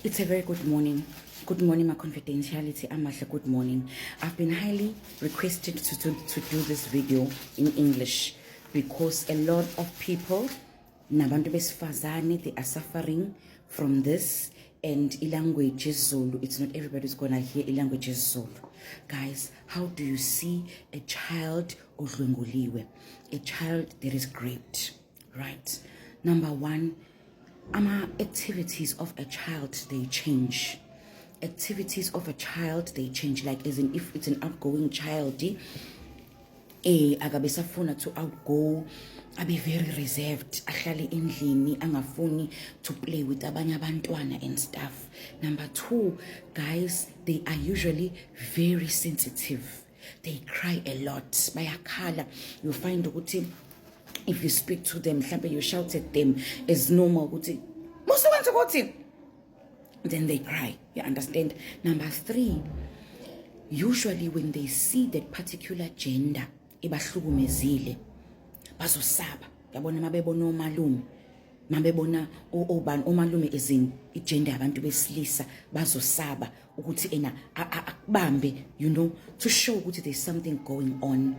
It's a very good morning. Good morning, my confidentiality. Amahle, good morning. I've been highly requested to do this video in English because a lot of people, nabantu besifazane, they are suffering from this, and language is Zulu. It's not everybody's gonna hear language is Zulu. Guys, how do you see a child odlwenguliwe, a child that is raped, right? Number one, activities of a child, they change. Activities of a child, they change. Like as in, if it's an outgoing child, akabe safuna to outgo, abe very reserved, ahlale endlini, angafuni to play with abanye abantwana and stuff. Number two, guys, they are usually very sensitive. They cry a lot. Bayakhala. You find ukuthi if you speak to them, you shout at them, it's normal. Then they cry. You understand? Number three, usually when they see that particular gender, ibahlukumezile, bazosaba. Yabona mabebona omalume, mabebona omalume ezini igender abantu besilisa, bazosaba ukuthi ena akubambe, you know, to show ukuthi there's something going on.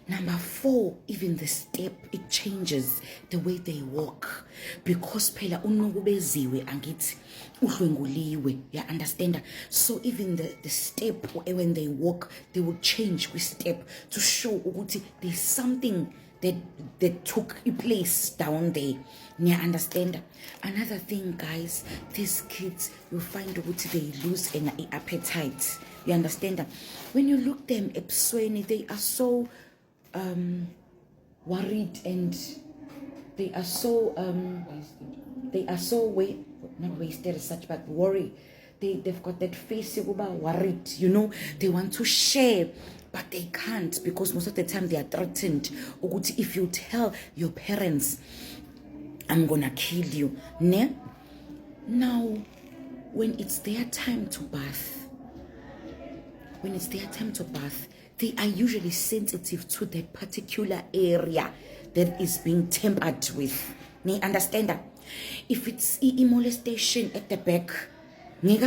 Number four, even the step, it changes the way they walk, because phela unukubeziwe angithi udlwenguliwe, you understand? So even the step, when they walk, they will change with step to show ukuthi there's something that took place down there. You understand? Another thing, guys, these kids, you find ukuthi they lose an appetite. You understand? When you look them ebusweni, they are so worried, and they are so not wasted as such, but worried. They've got that face about worried, you know. They want to share, but they can't, because most of the time they are threatened. If you tell your parents, I'm gonna kill you. Ne? Now, when it's their time to bath, they are usually sensitive to that particular area that is being tampered with. You understand that? If it's molestation at the back, they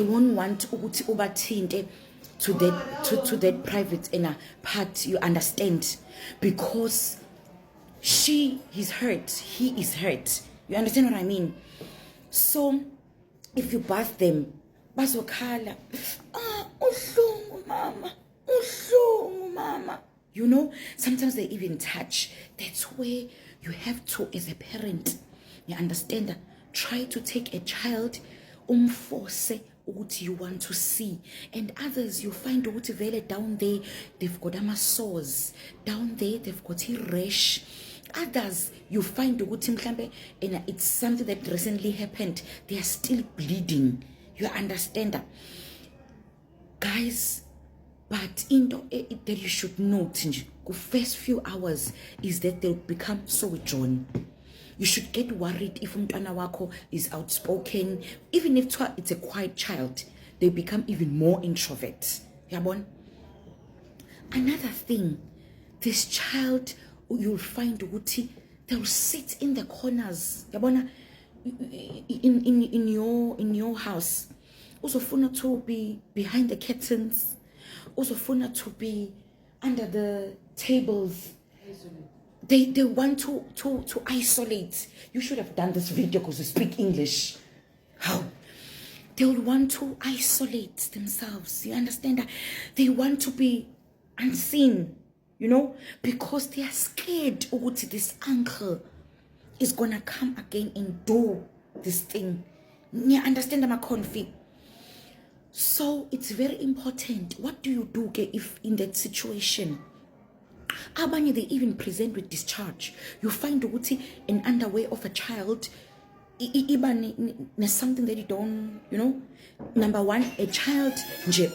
won't want to that private part, you understand? Because she is hurt, he is hurt. You understand what I mean? So if you bath them, bazokhala, uhlungu mama. You know, sometimes they even touch. That's where you have to, as a parent, you understand, try to take a child, force what you want to see. And others, you find what vele down there, they've got sores. Down there, they've got a rash. Others, you find and it's something that recently happened. They are still bleeding. You understand that? Guys, but that you should note, the first few hours is that they'll become so withdrawn. You should get worried if umntwana wako is outspoken. Even if it's a quiet child, they become even more introvert. Yabon? Another thing, this child, you'll find ukuthi they'll sit in the corners. Yabona, in your house. Uzofuna to be behind the curtains. Uzofuna to be under the tables. They want to isolate. You should have done this video because you speak English. How? They will want to isolate themselves. You understand that? They want to be unseen. You know, because they are scared this uncle is gonna come again and do this thing. You understand my conflict? So it's very important. What do you do if in that situation? Abanye, they even present with discharge. You find an underwear of a child, even something that you don't, you know. Number one, a child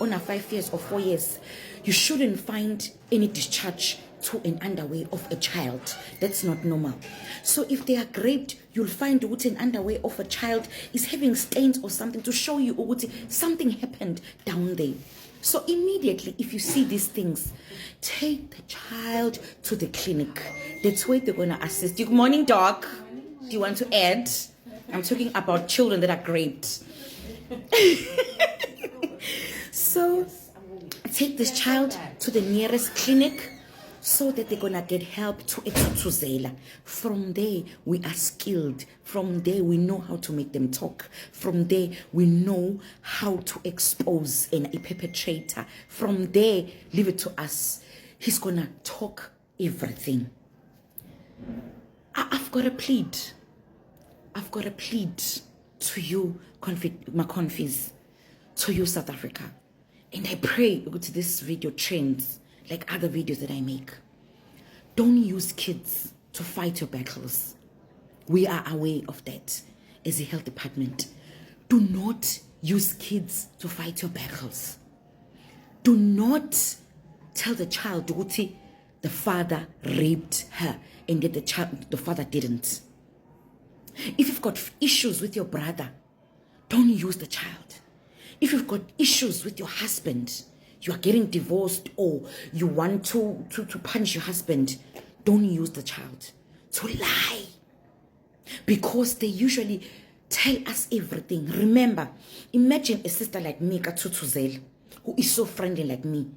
on 5 years or 4 years, you shouldn't find any discharge to an underwear of a child. That's not normal. So if they are raped, you'll find an underwear of a child is having stains or something to show you something happened down there. So immediately, if you see these things, take the child to the clinic. That's where they're going to assist you. Good morning, Doc. Do you want to add? I'm talking about children that are raped. So take this child to the nearest clinic so that they're going to get help to Etutuzela. From there, we are skilled. From there, we know how to make them talk. From there, we know how to expose a perpetrator. From there, leave it to us. He's going to talk everything. I've got a plead. I've got a plead to you, my confies, to you, South Africa. And I pray to this video trends like other videos that I make. Don't use kids to fight your battles. We are aware of that as a health department. Do not use kids to fight your battles. Do not tell the child the father raped her and yet the father didn't. If you've got issues with your brother, don't use the child. If you've got issues with your husband, you are getting divorced or you want to punish your husband, don't use the child to lie. Because they usually tell us everything. Remember, imagine a sister like me, Katutuzela, who is so friendly like me.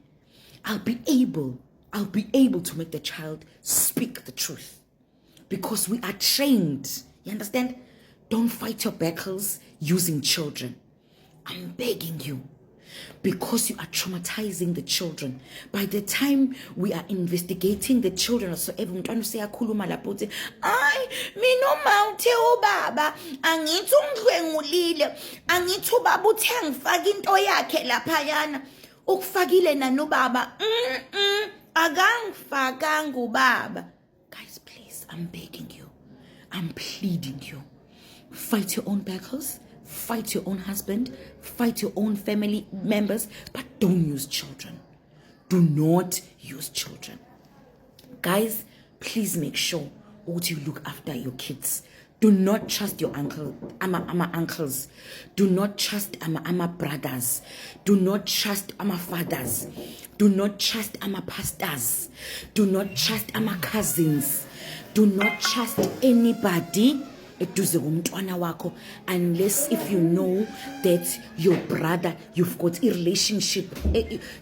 I'll be able to make the child speak the truth. Because we are trained. You understand? Don't fight your battles using children. I'm begging you. Because you are traumatizing the children. By the time we are investigating the children, so everyone say akhuluma lapho uthi ay mina uma uthe ubaba angithi ungidlwengulile angithi ubaba uthe ngifaka into yakhe laphayana ukufakile nanobaba akangifakanga ubaba. Guys, please, I'm begging you, I'm pleading you, fight your own battles. Fight your own husband, fight your own family members, but don't use children. Do not use children. Guys, please make sure that you look after your kids. Do not trust your uncles. Do not trust ama brothers. Do not trust ama fathers. Do not trust ama pastors. Do not trust ama cousins. Do not trust anybody unless if you know that your brother, you've got a relationship,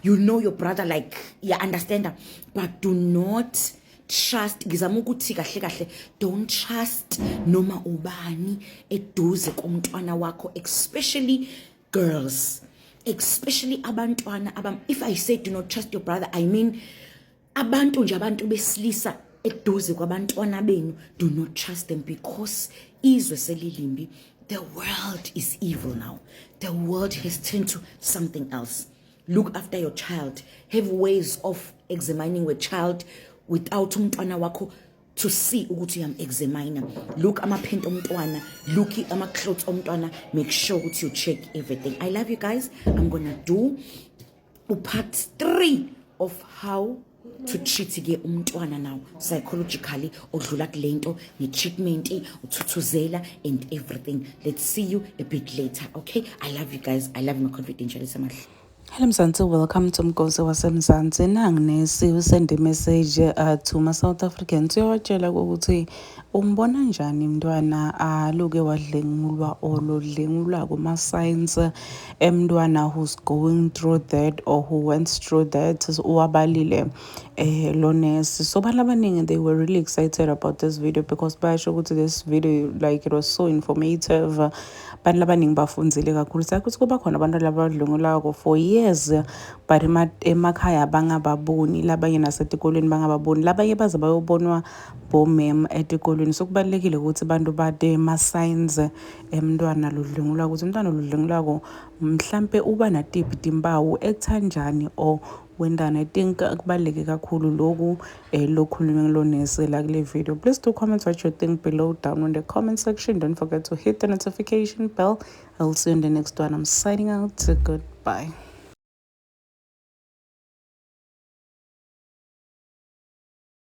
you know your brother, like, yeah, understand that. But do not trust, don't trust noma ubani eduze komntwana wako, especially girls, especially abantwana. If I say do not trust your brother, I mean abantu besilisa eduze kwabantwana benu. Do not trust them, because the world is evil now. The world has turned to something else. Look after your child. Have ways of examining your child without umntwana wako to see ukuthi uyam-examiner. Look ama-paint omntwana, look ama-clothes omntwana. Make sure that you check everything. I love you guys. I'm gonna do part 3 of how to treat umntwana now psychologically, odlula kulento, treatment, uthuthuzela and everything. Let's see you a bit later, okay? I love you guys. I love my confidentiality. Hello Mzansi, welcome to Mgosi waseMzansi. Nanginesi usend a message to my South Africans. Uyawatshela ukuthi umbona njani mntwana aloke wadlengulwa olodlengulwa kuma signs emntwana who's going through that or who went through that uwabalile lonesi. So balabaningi, they were really excited about this video because basho ukuthi this video, like, it was so informative. Abantu labaningi bafundzile kakhulu. Sakuthi kuba khona abantu labadlungulako for years, but emakhaya bangababoni, labanye nasetikolweni bangababoni, labanye baze bayobonwa bomem etikolweni. So kubalekile ukuthi abantu bade ma signs emntwana lodlungulwa, ukuthi umntwana lodlungulwako mhlambe uba natiphi timpawu ekuthanjani or wendana. I think kubaleke kakhulu lokhu lokhulunywa ngilonesi la kule video. Please do comment what you think below down in the comment section. Don't forget to hit the notification bell. I'll see you in the next one. I'm signing out. Goodbye.